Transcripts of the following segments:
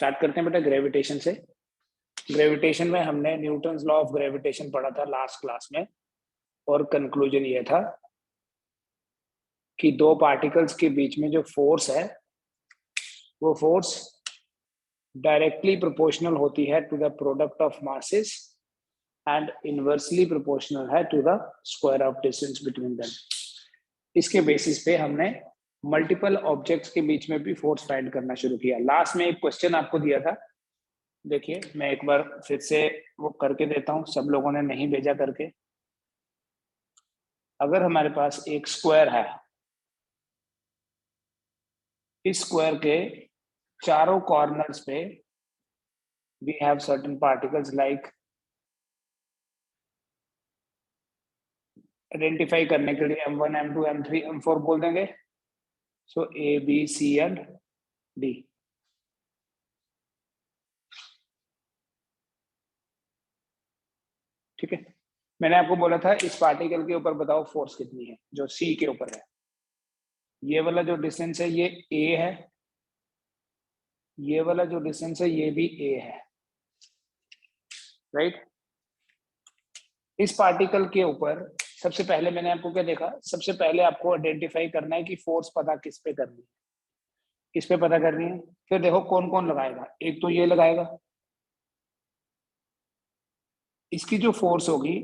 Start करते हैं बेटा ग्रेविटेशन से। ग्रेविटेशन में हमने न्यूटन्स लॉ ऑफ ग्रेविटेशन पढ़ा था लास्ट क्लास में, और कंक्लूजन ये था कि दो पार्टिकल्स के बीच में जो फोर्स है वो फोर्स डायरेक्टली प्रोपोर्शनल होती है to the product of masses and inversely proportional है to the square of distance between them. इसके बेसिस पे हमने मल्टीपल ऑब्जेक्ट्स के बीच में भी फोर्स फाइंड करना शुरू किया। लास्ट में एक क्वेश्चन आपको दिया था, देखिए मैं एक बार फिर से वो करके देता हूँ, सब लोगों ने नहीं भेजा करके। अगर हमारे पास एक स्क्वायर है, इस स्क्वायर के चारों कॉर्नर्स पे we have certain particles like, identify करने के लिए M1 M2 M3 M4 बोल देंगे। So A B C and D। ठीक है, मैंने आपको बोला था इस पार्टिकल के ऊपर बताओ फोर्स कितनी है, जो C के ऊपर है। ये वाला जो डिस्टेंस है ये A है, ये वाला जो डिस्टेंस है ये भी A है, राइट। इस पार्टिकल के ऊपर सबसे पहले मैंने आपको क्या देखा, सबसे पहले आपको आइडेंटिफाई करना है कि फोर्स पता किस पे करनी है, किस पे पता करनी है। फिर देखो कौन कौन लगाएगा, एक तो ये लगाएगा, इसकी जो फोर्स होगी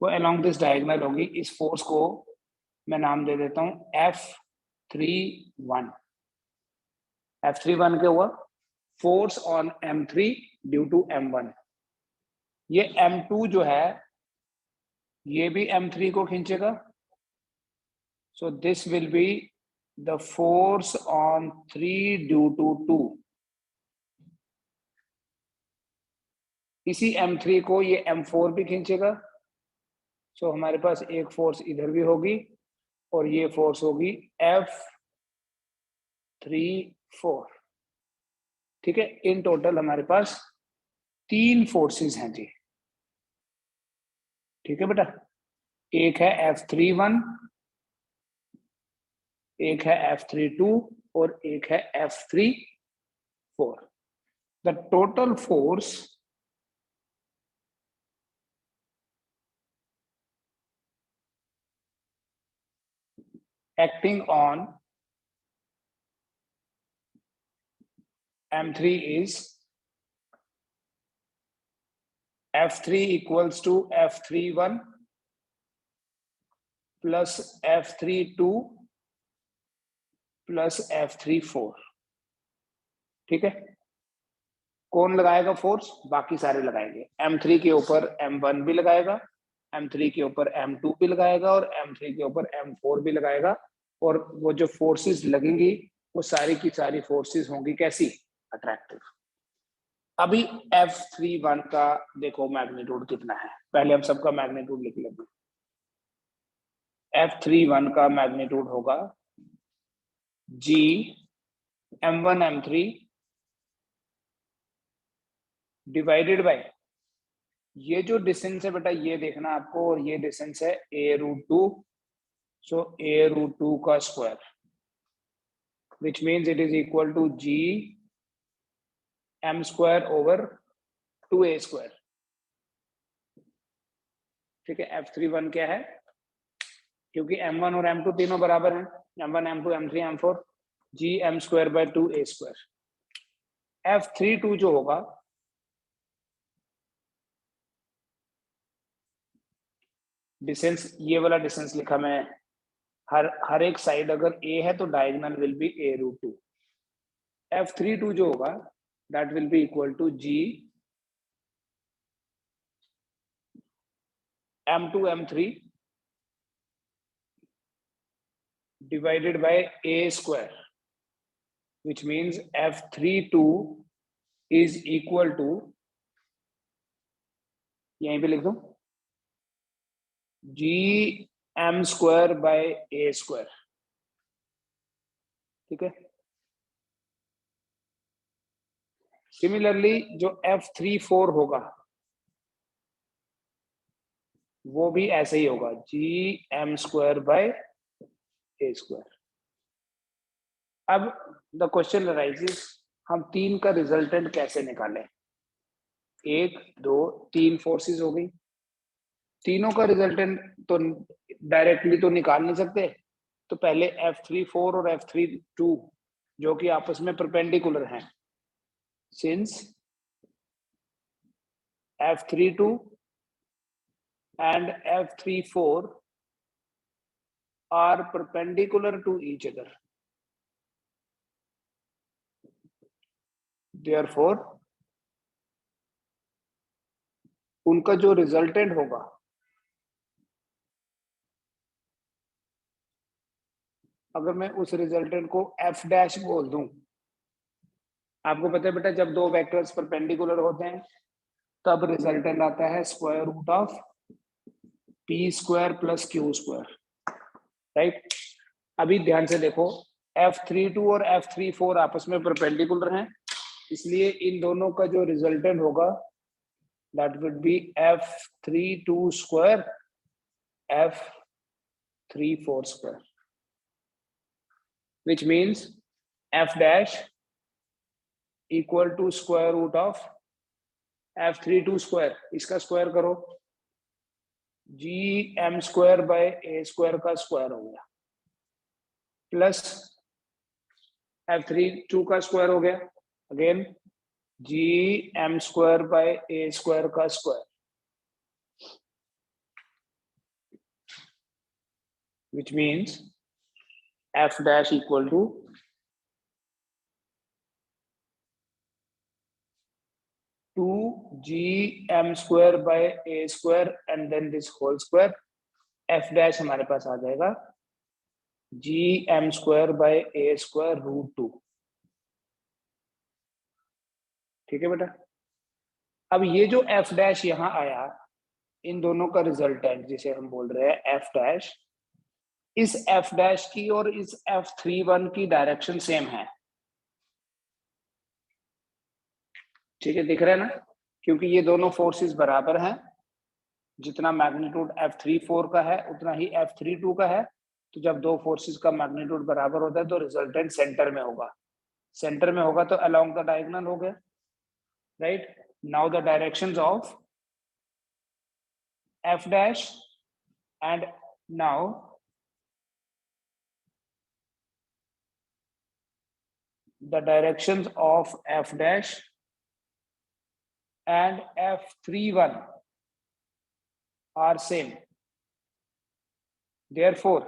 वो अलोंग दिस डायगोनल होगी। इस फोर्स को मैं नाम दे देता हूं F31। F31 क्या हुआ, force on M3 due to M1। ये M2 जो है ये भी M3 को खींचेगा, so this will be the force on 3 due to 2। इसी M3 को ये M4 भी खींचेगा, सो हमारे पास एक फोर्स इधर भी होगी और ये फोर्स होगी F34। ठीक है, इन टोटल हमारे पास 3 फोर्सेस हैं जी। ठीक है बेटा, एक है F31, एक है F32 और एक है F34। The total force acting on M3 is F3 equals to F31 plus F32 plus F34। ठीक है, कौन लगाएगा फोर्स, बाकी सारे लगाएंगे। M3 के ऊपर M1 भी लगाएगा, M3 के ऊपर M2 भी लगाएगा और M3 के ऊपर M4 भी लगाएगा। और वो जो फोर्सेस लगेंगी वो सारी की सारी फोर्सेस होंगी कैसी, अट्रैक्टिव। अभी F31 का देखो मैग्नीट्यूड कितना है, पहले हम सबका मैग्नीट्यूड लिख लेंगे। F31 का मैग्नीट्यूड होगा G M1 M3 divided by, ये जो डिस्टेंस है बेटा ये देखना आपको, और ये डिस्टेंस है A√2, सो A√2 का square, which means it is equal to G M square over 2A square। ठीक है, F31 क्या है, क्योंकि M1 और M2 तीनों बराबर हैं, M1 M2 M3 M4, G M square by 2A square। F32 जो होगा डिस्टेंस, ये वाला डिस्टेंस लिखा मैं, हर एक साइड अगर A है तो diagonal will be A√2। F32 जो होगा that will be equal to G M2 M3 divided by A square, which means F32 is equal to, यहीं पे लिख दो, G M square by A square। ठीक है, सिमिलरली जो F34 होगा वो भी ऐसे ही होगा, G M square by A square। अब the question arises हम 3 का रिजल्टेंट कैसे निकालें? 1 2 3 फोर्सेस हो गई, तीनों का रिजल्टेंट तो डायरेक्टली तो निकाल नहीं सकते, तो पहले F34 और F32 जो कि आपस में परपेंडिकुलर हैं, since F32 and F34 are perpendicular to each other, therefore उनका जो रिजल्टेंट होगा अगर मैं उस रिजल्टेंट को F डैश बोल दूं, आपको पता है बेटा जब दो वेक्टर्स परपेंडिकुलर होते हैं तब रिजल्टेंट आता है square root of P square plus Q square, right. अभी ध्यान से देखो, F32 और F34 आपस में परपेंडिकुलर हैं, इसलिए इन दोनों का जो रिजल्टेंट होगा that would B F32 square F34 square, which means F dash equal to square root of F32 square, इसका स्क्वायर करो, GM square by A square का स्क्वायर हो गया, प्लस F32 का स्क्वायर हो गया, again GM square by A square का square, which means F dash equal to 2GM square by A square and then this whole square, F dash हमारे पास आ जाएगा GM square by A square root 2, ठीक है बेटा। अब ये जो F डैश यहाँ आया, इन दोनों का रिजल्टेंट जिसे हम बोल रहे हैं F डैश, इस F डैश की और इस F31 की डायरेक्शन सेम है, ठीक है, दिख रहा है ना, क्योंकि ये दोनों फोर्सेस बराबर हैं, जितना मैग्नीट्यूड F34 का है उतना ही F32 का है, तो जब दो फोर्सेस का मैग्नीट्यूड बराबर होता है तो रिजल्टेंट सेंटर में होगा, सेंटर में होगा तो अलोंग द डायगोनल हो गया, right. Now the directions of F dash and now the directions of F dash and F31 are same, therefore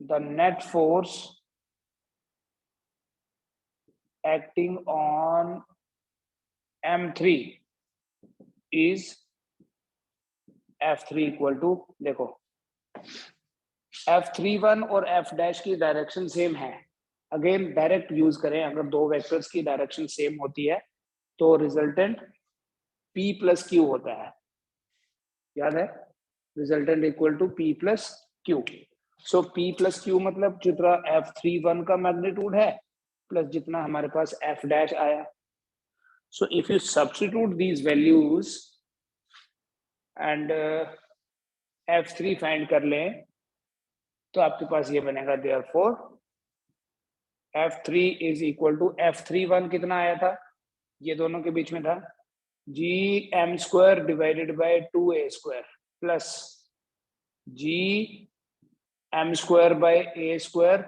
the net force acting on M3 is F3 equal to, देखो F31 और F dash की direction same है, again direct use करें, अगर दो vectors की direction same होती है तो रिजल्टेंट P प्लस Q होता है, याद है, resultant equal to P plus Q, so P plus Q मतलब जितना F31 का मैग्नीट्यूड है प्लस जितना हमारे पास F डैश आया, so if you substitute these values and F3 find कर लें तो आपके पास ये बनेगा, therefore F3 is equal to F31 कितना आया था, ये दोनों के बीच में था, GM square divided by 2A square plus GM square by A square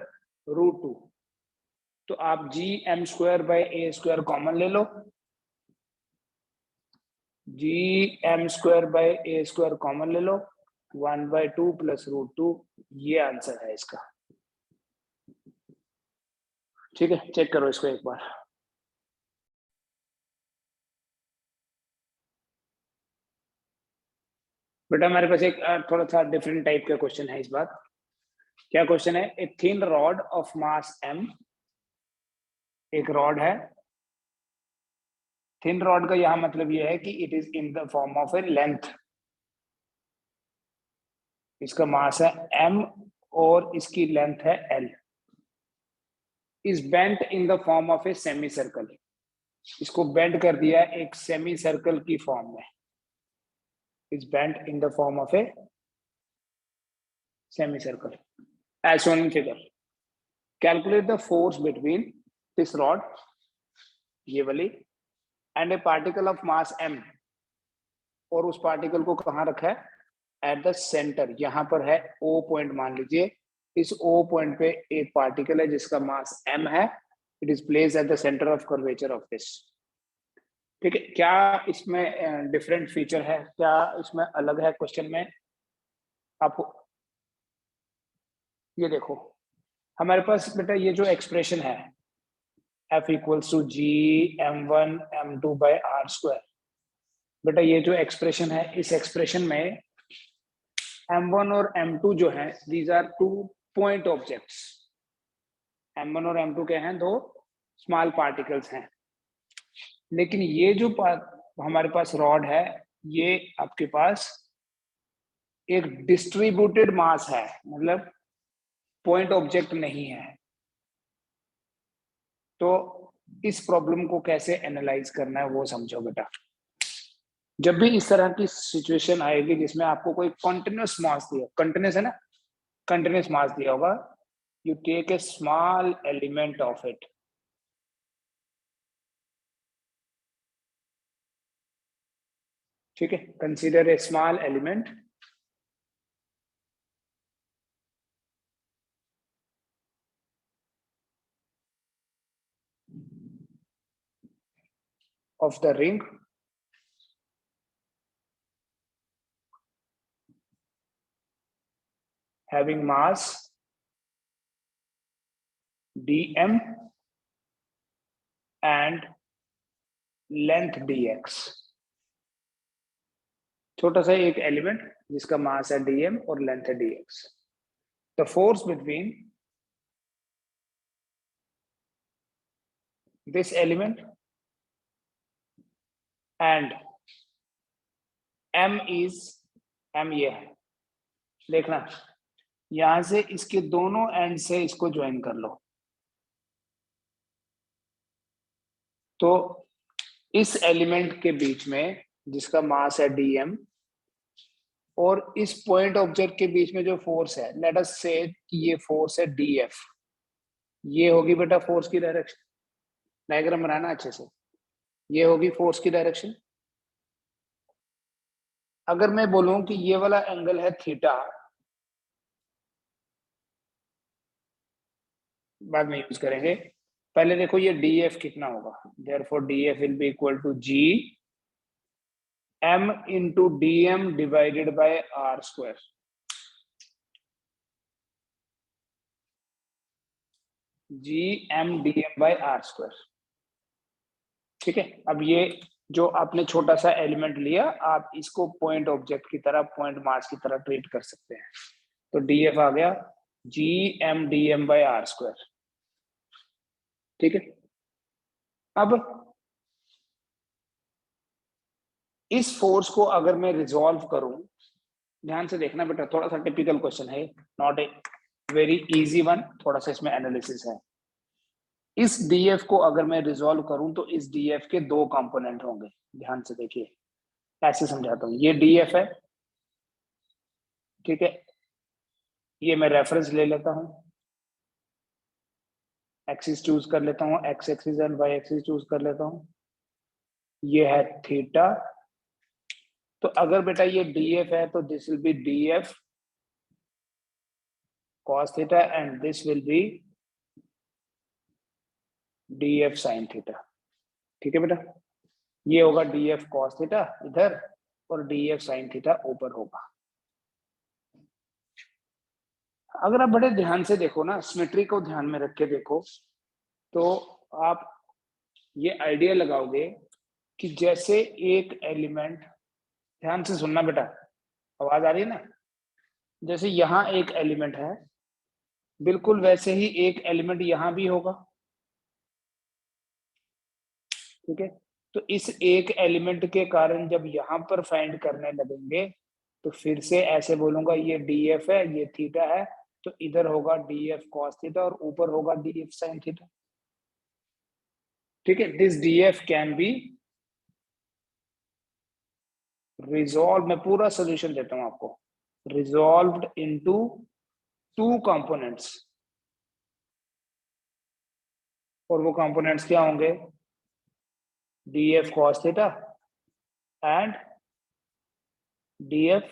root 2, तो आप GM square by A square common ले लो, GM square by A square common ले लो, 1/2 प्लस रूट 2, ये आंसर है इसका, ठीक है, चेक करो इसको एक बार। बेटा हमारे पास एक थोड़ा सा डिफरेंट टाइप का क्वेश्चन है इस बार, क्या क्वेश्चन है, a thin rod of mass m, एक रॉड है, थिन रॉड का यहां मतलब यह है कि it is in the form of a length, इसका मास है m और इसकी लेंथ है l, is bent in the form of a semi circle, इसको बेंड कर दिया एक सेमी सर्कल की फॉर्म में, is bent in the form of a semi circle as shown in figure, calculate the force between this rod, ये वाली, and A particle of mass m, और उस पार्टिकल को कहाँ रखा है? एट द सेंटर, यहाँ पर है O पॉइंट, मान लीजिए इस O पॉइंट पे एक पार्टिकल है जिसका मास m है, it is placed at the centre of curvature of this. ठीक है, क्या इसमें डिफरेंट फीचर है, क्या इसमें अलग है क्वेश्चन में? आप ये देखो, हमारे पास बेटा ये जो एक्सप्रेशन है F equals to G m1 m2 by R square, बेटा ये जो एक्सप्रेशन है, इस एक्सप्रेशन में m1 और m2 जो है, these are two point objects. m1 और m2 के हैं, दो स्मॉल पार्टिकल्स हैं, लेकिन ये जो हमारे पास रॉड है, ये आपके पास एक डिस्ट्रीब्यूटेड मास है, मतलब पॉइंट ऑब्जेक्ट नहीं है। तो इस प्रॉब्लम को कैसे एनालाइज करना है वो समझो बेटा। जब भी इस तरह की सिचुएशन आएगी जिसमें आपको कोई कंटिन्यूअस मास दिया, कंटिन्यूअस है ना, कंटिन्यूअस मास दिया होगा, you take a small element of it. ठीक है, consider a small element of the ring having mass dm and length dx। छोटा सा एक एलिमेंट जिसका मास है dm और लेंथ है dx। The force between this element and m is, m ये है, देखना यहां से इसके दोनों एंड से इसको ज्वाइन कर लो, तो इस एलिमेंट के बीच में जिसका मास है dm और इस पॉइंट ऑब्जेक्ट के बीच में जो फोर्स है, लेट अस से ये फोर्स है df, ये होगी बेटा फोर्स की डायरेक्शन। डायग्राम बनाना अच्छे से, ये होगी फोर्स की डायरेक्शन। अगर मैं बोलूं कि ये वाला एंगल है थीटा, बाद में यूज करेंगे, पहले देखो ये df कितना होगा, therefore df will be equal to g m into dm divided by r square. g m dm by r square. ठीक है, अब ये जो आपने छोटा सा एलिमेंट लिया, आप इसको पॉइंट ऑब्जेक्ट की तरह, पॉइंट मास की तरह ट्रीट कर सकते हैं। तो df आ गया g m dm by r square. ठीक है, अब इस फोर्स को अगर मैं रिजॉल्व करूं, ध्यान से देखना बेटा, थोड़ा सा टिपिकल क्वेश्चन है, not a very easy one, थोड़ा सा इसमें एनालिसिस है। इस df को अगर मैं रिजॉल्व करूं तो इस df के दो कंपोनेंट होंगे, ध्यान से देखिए, ऐसे समझाता हूं। ये df है, ठीक है, ये मैं रेफरेंस ले लेता हूं, एक्सिस चूज कर लेता हूं, X axis and Y axis choose कर लेता हूं, ये है थीटा। तो अगर बेटा ये df है तो this will B df cos theta and this will B df sin theta. ठीक है बेटा, ये होगा df cos थीटा इधर और df sin थीटा ऊपर होगा। अगर आप बड़े ध्यान से देखो ना, सिमेट्री को ध्यान में रख के देखो, तो आप ये आइडिया लगाओगे कि जैसे एक एलिमेंट, ध्यान से सुनना बेटा, आवाज आ रही है ना, जैसे यहाँ एक एलिमेंट है, बिल्कुल वैसे ही एक एलिमेंट यहाँ भी होगा। ठीक है, तो इस एक एलिमेंट के कारण जब यहाँ पर फाइंड करने लगेंगे, तो फिर से ऐसे बोलूंगा ये df है, ये थीटा है, तो इधर होगा df cos थीटा और ऊपर होगा df sin थीटा। ठीक है, this df can be resolve, मैं पूरा सोल्यूशन देता हूं आपको, रिजॉल्व्ड इनटू टू कंपोनेंट्स। और वो कंपोनेंट्स क्या होंगे, D F cos theta and D f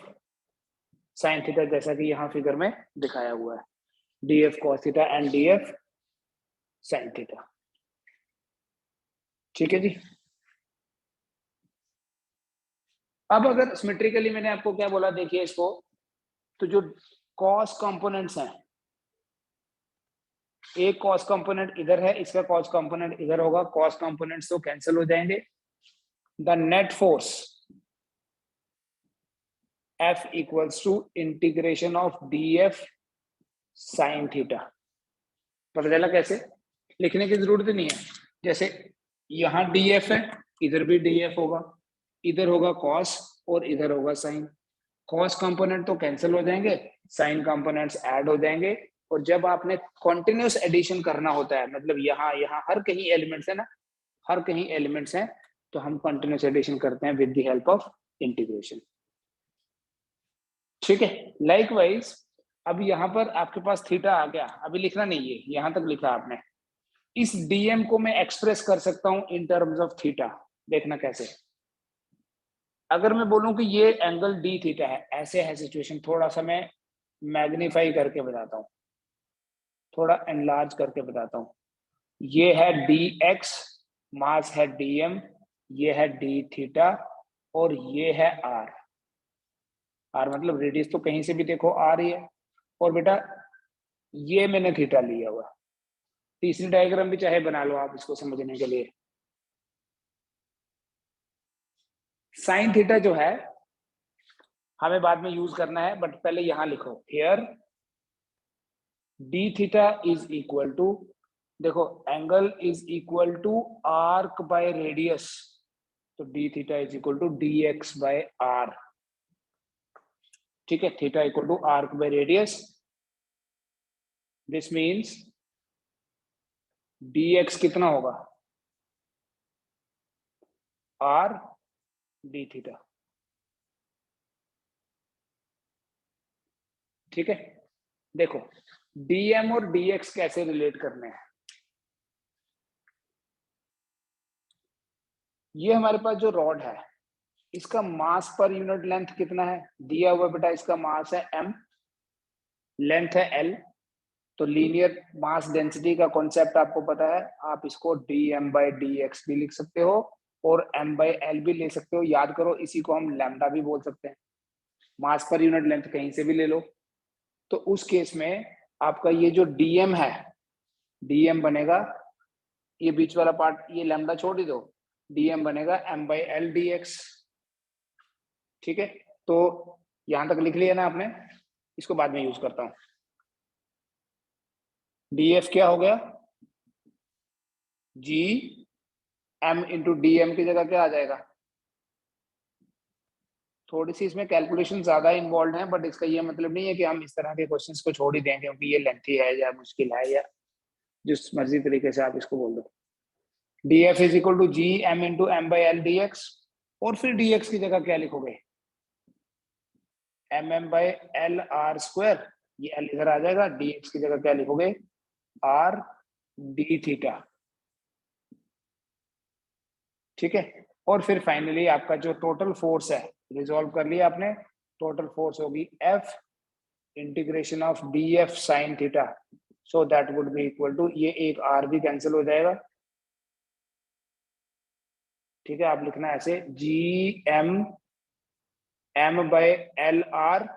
sine theta, जैसा कि यहाँ फिगर में दिखाया हुआ है, D F cos theta and D f sine theta. ठीक है जी। अब अगर सिमेट्रिकली मैंने आपको क्या बोला, देखिए इसको, तो जो कॉस कंपोनेंट्स हैं, एक कॉस कंपोनेंट इधर है, इसका कॉस कंपोनेंट इधर होगा, कॉस कंपोनेंट्स तो कैंसिल हो जाएंगे। The net force F equals to integration of d f sine theta. पता चला कैसे? लिखने की जरूरत नहीं है। जैसे यहाँ डी एफ है, इधर भी डी एफ होगा, इधर होगा कॉस और इधर होगा साइन। कॉस कंपोनेंट तो कैंसिल हो जाएंगे, साइन कंपोनेंट्स ऐड हो जाएंगे। और जब आपने कॉन्टिन्यूस एडिशन करना होता है, मतलब यहाँ यहाँ हर कहीं एलिमेंट्स है ना, हर कहीं एलिमेंट्स हैं, तो हम कॉन्टिन्यूस एडिशन करते हैं with the help of integration. ठीक है। लाइकवाइज अब यहाँ पर आपके पास थीटा आ गया, अभी लिखना नहीं है, यहाँ तक लिखा आपने। इस डीएम को मैं एक्सप्रेस कर सकता हूं इन टर्म्स ऑफ थीटा। देखना कैसे, अगर मैं बोलूं कि ये एंगल डी थीटा है, ऐसे है सिचुएशन, थोड़ा सा मैं मैग्नीफाई करके बताता हूं, थोड़ा एनलार्ज करके बताता हूं। ये है डी एक्स, मास है डीएम, ये है डी थीटा और ये है आर। आर मतलब रेडियस तो कहीं से भी देखो आ रही है, और बेटा ये मैंने थीटा लिया हुआ। तीसरी डायग्राम भी चाहे बना लो आप इसको समझने के लिए। साइन थीटा जो है हमें बाद में यूज करना है, बट पहले यहां लिखो, here D theta is equal to, देखो angle is equal to arc by radius, तो D theta is equal to D X by R. ठीक है, theta equal to arc by radius, this means D X कितना होगा, R D theta. ठीक है, देखो DM और डीएक्स कैसे रिलेट करने हैं। ये हमारे पास जो रॉड है, इसका मास पर यूनिट लेंथ कितना है दिया हुआ बेटा, इसका मास है m, लेंथ है l। तो लीनियर मास डेंसिटी का कॉन्सेप्ट आपको पता है, आप इसको dm बाई dx भी लिख सकते हो और m बाई l भी ले सकते हो। याद करो, इसी को हम लैम्डा भी बोल सकते हैं। मास पर यूनिट लेंथ कहीं से भी ले लो। तो उस केस में आपका ये जो dm है, dm बनेगा, ये बीच वाला पार्ट, ये लैम्डा छोड़ ही दो, dm बनेगा m बाई l dx। ठीक है, तो यहां तक लिख लिया ना आपने, इसको बाद में यूज करता हूं। df क्या हो गया, g m into d m की जगह क्या आ जाएगा। थोड़ी सी इसमें कैलकुलेशन ज्यादा इन्वॉल्व है, बट इसका ये मतलब नहीं है कि हम इस तरह के क्वेश्चंस को छोड़ ही दें क्योंकि ये लेंथी है या मुश्किल है, या जिस मर्जी तरीके से आप इसको बोल दो। D f is equal to G M into M by L d x, और फिर डी एक्स की जगह क्या लिखोगे, M M by L R square, ये एल इधर आ जाएगा, डी एक्स की जगह क्या लिखोगे, आर डी थीटा। ठीक है, और फिर फाइनली आपका जो टोटल फोर्स है, रिजॉल्व कर लिया आपने, टोटल फोर्स होगी F integration of d f sine theta, so that would be equal to, ये एक आर भी कैंसिल हो जाएगा। ठीक है, आप लिखना ऐसे, G M M by L R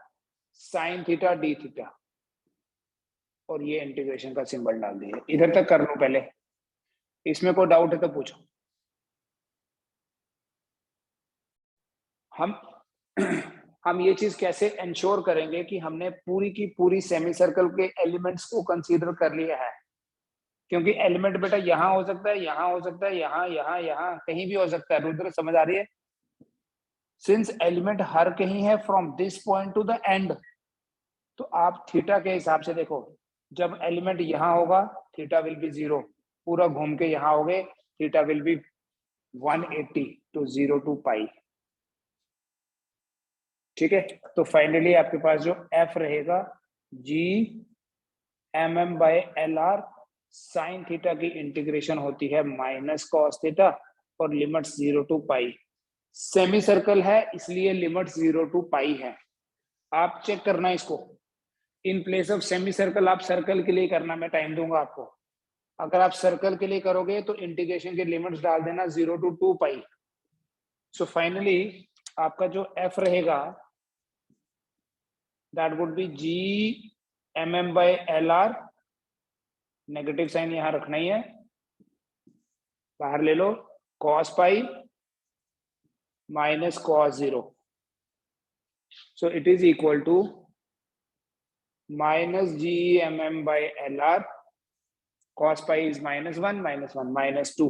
sine theta d theta, और ये इंटीग्रेशन का सिंबल डाल दिए। इधर तक कर लो पहले, इसमें कोई डाउट है तो पूछो। हम ये चीज कैसे इंश्योर करेंगे कि हमने पूरी की पूरी सेमी सर्कल के एलिमेंट्स को कंसीडर कर लिया है, क्योंकि एलिमेंट बेटा यहाँ हो सकता है, यहाँ हो सकता है, यहाँ यहाँ यहाँ कहीं भी हो सकता है। रुद्र समझ आ रही है? सिंस एलिमेंट हर कहीं है from this point two the end, तो आप थीटा के हिसाब से देखो, जब एलिमेंट यहाँ होगा थीटा विल बी 0, पूरा घूम के यहाँ हो गए theta will be 180 to 0 to pi. ठीक है, तो फाइनली आपके पास जो एफ रहेगा, G M M by L R sine theta की इंटीग्रेशन होती है माइनस कॉस थीटा और limit 0 to pi. Semi circle है इसलिए लिमिट 0 टू पाई है। आप चेक करना इसको, in place of semi circle आप सर्कल के लिए करना, मैं टाइम दूंगा आपको। अगर आप सर्कल के लिए करोगे तो इंटीग्रेशन के लिमिट्स डाल देना 0 टू 2 पाई। सो फाइनली आपका जो एफ रहेगा that would be G mm by LR, negative sign यहां रखना ही है, बाहर ले लो, cos pi minus cos 0, so it is equal to minus GMM by LR, cos pi is -1 -2।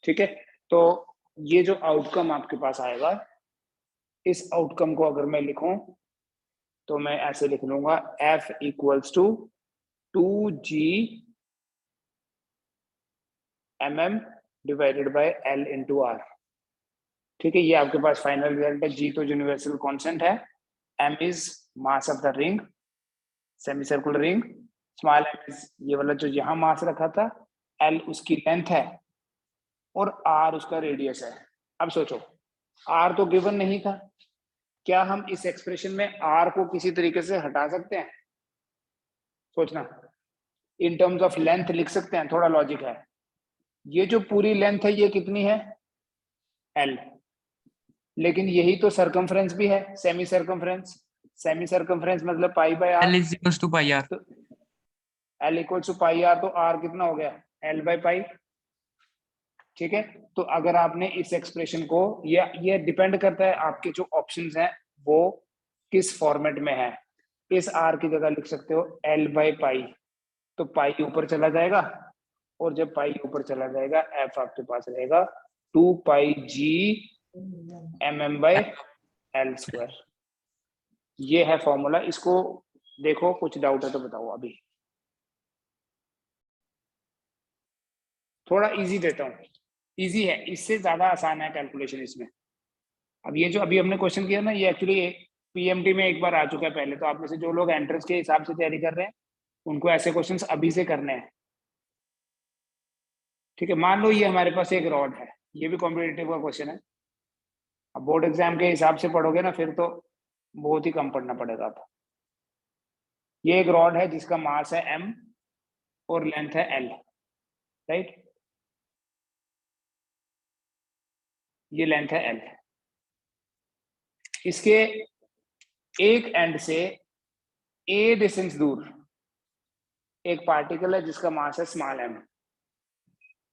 ठीक है, तो ये जो आउटकम आपके पास आएगा, इस आउटकम को अगर मैं लिखूं तो मैं ऐसे लिख लूंगा F equals to 2G mm divided by L into R। ठीक है, ये आपके पास फाइनल रिजल्ट है। G तो यूनिवर्सल कांस्टेंट है, M is mass of the ring, semi circular ring, small m इज ये वाला जो यहां मास रखा था, L उसकी लेंथ है और R उसका रेडियस है। अब सोचो, R तो गिवन नहीं था, क्या हम इस एक्सप्रेशन में R को किसी तरीके से हटा सकते हैं? सोचना, इन टर्म्स ऑफ लेंथ लिख सकते हैं, थोड़ा लॉजिक है। ये जो पूरी लेंथ है ये कितनी है? L, लेकिन यही तो सरकमफ्रेंस भी है, सेमी सरकमफ्रेंस। सेमी सरकमफ्रेंस मतलब pi by R, L is equals to pi r। तो L equals to pi R, तो R कितना हो गया? L by pi. ठीक है, तो अगर आपने इस एक्सप्रेशन को, ये डिपेंड करता है आपके जो ऑप्शंस हैं वो किस फॉर्मेट में है। इस R की जगह लिख सकते हो L बाय पाई, तो पाई ऊपर चला जाएगा, और जब पाई ऊपर चला जाएगा F आपके पास रहेगा 2 pi G mm by L square. ये है फॉर्मूला, इसको देखो, कुछ डाउट है तो बताओ। अभी थोड़ा इजी देता हूँ, इजी है, इससे ज्यादा आसान है कैलकुलेशन इसमें। अब ये जो अभी हमने क्वेश्चन किया ना, ये एक्चुअली पीएमटी में एक बार आ चुका है पहले, तो आप में से जो लोग एंट्रेंस के हिसाब से तैयारी कर रहे हैं उनको ऐसे क्वेश्चंस अभी से करने हैं। ठीक है, मान लो ये हमारे पास एक रॉड है, ये भी कॉम्पिटिटिव का क्वेश्चन है। अब बोर्ड एग्जाम के हिसाब से पढ़ोगे ना फिर तो बहुत ही कम पढ़ना पड़ेगा आपको। ये एक रॉड है जिसका मास है m और लेंथ है l, राइट? ये लेंथ है l। इसके एक एंड से a डिस्टेंस दूर एक पार्टिकल है जिसका मास है स्मॉल m।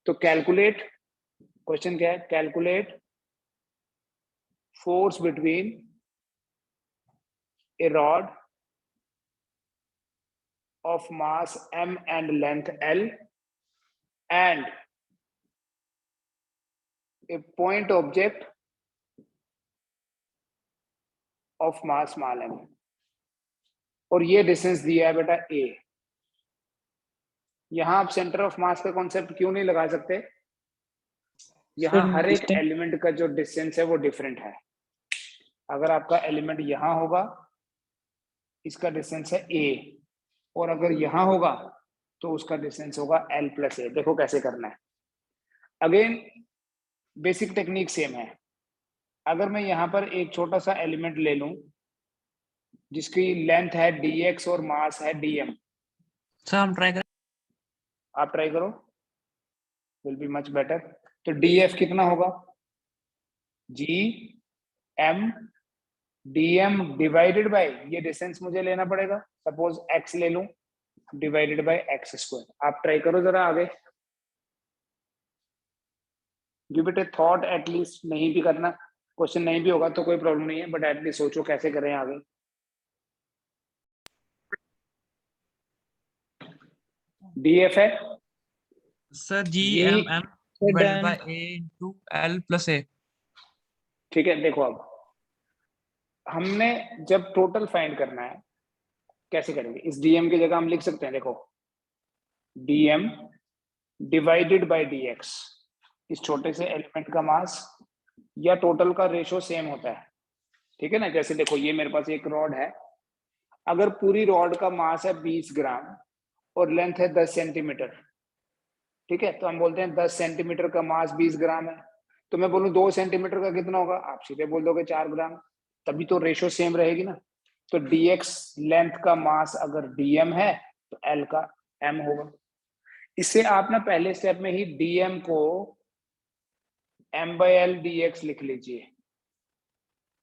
तो कैलकुलेट, क्वेश्चन क्या है? Calculate force between A rod of mass m and length l and a point object of mass small m, और ये डिस्टेंस दिया है बेटा a। यहां आप सेंटर ऑफ मास का कॉन्सेप्ट क्यों नहीं लगा सकते? यहां हर एक एलिमेंट का जो डिस्टेंस है वो डिफरेंट है। अगर आपका एलिमेंट यहां होगा, इसका डिस्टेंस है a, और अगर यहां होगा तो उसका डिस्टेंस होगा l प्लस a। देखो कैसे करना है। अगेन बेसिक टेक्निक सेम है। अगर मैं यहां पर एक छोटा सा एलिमेंट ले लूं जिसकी लेंथ है dx और मास है dm, सर हम ट्राई करें, आप ट्राई करो, विल बी मच बेटर। तो df कितना होगा? g m dm divided bye, ये डिस्टेंस मुझे लेना पड़ेगा, सपोज x ले लूं, डिवाइडेड बाय x स्क्वायर। आप ट्राई करो जरा आगे, give it A thought at least. नहीं भी करना, क्वेश्चन नहीं भी होगा तो कोई प्रॉब्लम नहीं है, बट एटलीस्ट सोचो कैसे करें आगे। df है सर जी G, M M divided by a into l plus a। ठीक है, देखो अब हमने जब टोटल फाइंड करना है कैसे करेंगे? इस dm की जगह हम लिख सकते हैं, देखो dm डिवाइडेड बाय dx, इस छोटे से एलिमेंट का मास या टोटल का रेशो सेम होता है। ठीक है ना, जैसे देखो ये मेरे पास एक रॉड है, अगर पूरी रॉड का मास है 20 ग्राम और लेंथ है 10 सेंटीमीटर, ठीक है, तो हम बोलते हैं 10 सेंटीमीटर का मास 20 ग्राम है, तो मैं बोलूं 2 सेंटीमीटर का कितना होगा, आप सीधे बोल दोगे 4 ग्राम, तभी तो रेशो सेम रहेगी ना। तो dx लेंथ का मास अगर dm है तो l का m होगा। इससे आप ना पहले स्टेप में ही dm को m/l dx लिख लीजिए।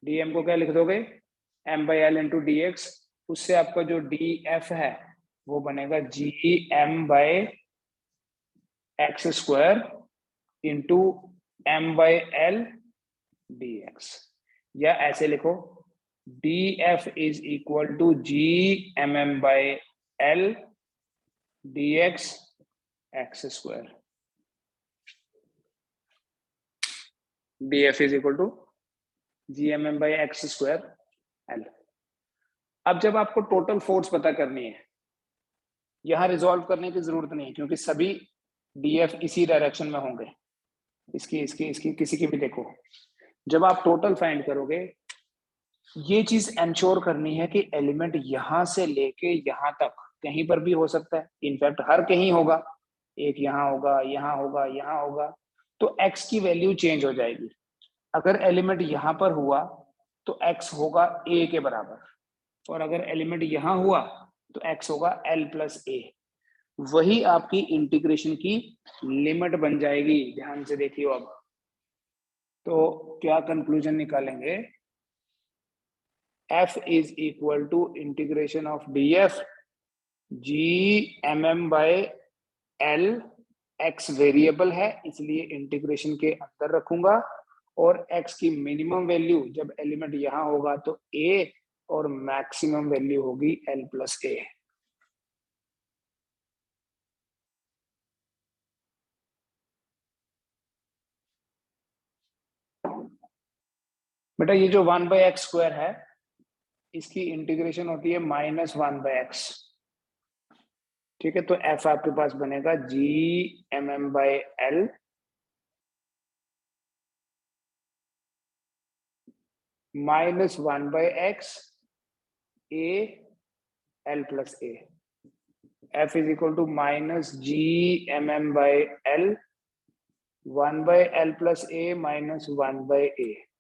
dm को क्या लिख दोगे, m/l इंटू dx, उससे आपका जो df है वो बनेगा gm/x² इंटू m/l dx, या ऐसे लिखो df is equal to gmm/l dx x²। df is equal to gmm/x² l। अब जब आपको टोटल फोर्स पता करनी है, यहां रिजॉल्व करने की जरूरत नहीं है क्योंकि सभी df इसी डायरेक्शन में होंगे, इसकी किसी की भी देखो। जब आप टोटल फाइंड करोगे, ये चीज इंश्योर करनी है कि एलिमेंट यहां से लेके यहां तक कहीं पर भी हो सकता है, इनफैक्ट हर कहीं होगा, एक यहाँ होगा, यहाँ होगा, यहाँ होगा, तो x की वैल्यू चेंज हो जाएगी। अगर एलिमेंट यहां पर हुआ तो x होगा a के बराबर, और अगर एलिमेंट यहां हुआ तो x होगा l+a। वही आपकी इंटीग्रेशन की लिमिट बन जाएगी। ध्यान से देखियो अब, तो क्या कंक्लूजन निकालेंगे, f is equal to integration of df gmm/l, x variable है इसलिए इंटीग्रेशन के अंदर रखूंगा, और x की मिनिमम वैल्यू जब एलिमेंट यहां होगा तो a, और मैक्सिमम वैल्यू होगी l+a। बेटा ये जो 1/x² है इसकी इंटीग्रेशन होती है -1/x, ठीक है, तो f आपके पास बनेगा gmm/l -1/x a l+a। f is equal to -gmm/l 1/l+a -1/a।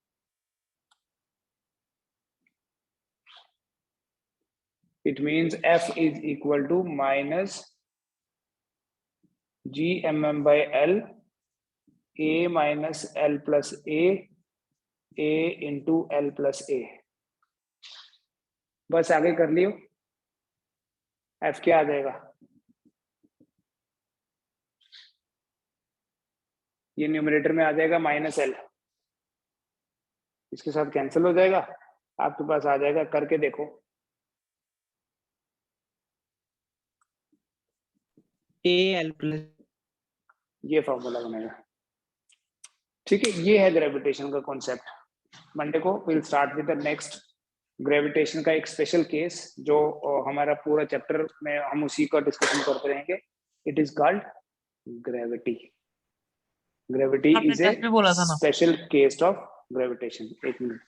It means f is equal to -gmm/l a -l+a a into l+a। बस आगे कर लियो, f क्या आ जाएगा, ये न्यूमरेटर में आ जाएगा -l, इसके साथ कैंसिल हो जाएगा, आपके पास आ जाएगा, करके देखो, al+, ये फॉर्मूला बनेगा। ठीक है, ये है ग्रेविटेशन का कॉन्सेप्ट। मंडे को will start with the next gravitation का एक स्पेशल केस, जो हमारा पूरा चैप्टर में हम उसी का डिस्कशन करते रहेंगे। It is called gravity. Gravity आपने इज ए टेस्ट में बोला था ना। Special case of gravitation. एक मिनट,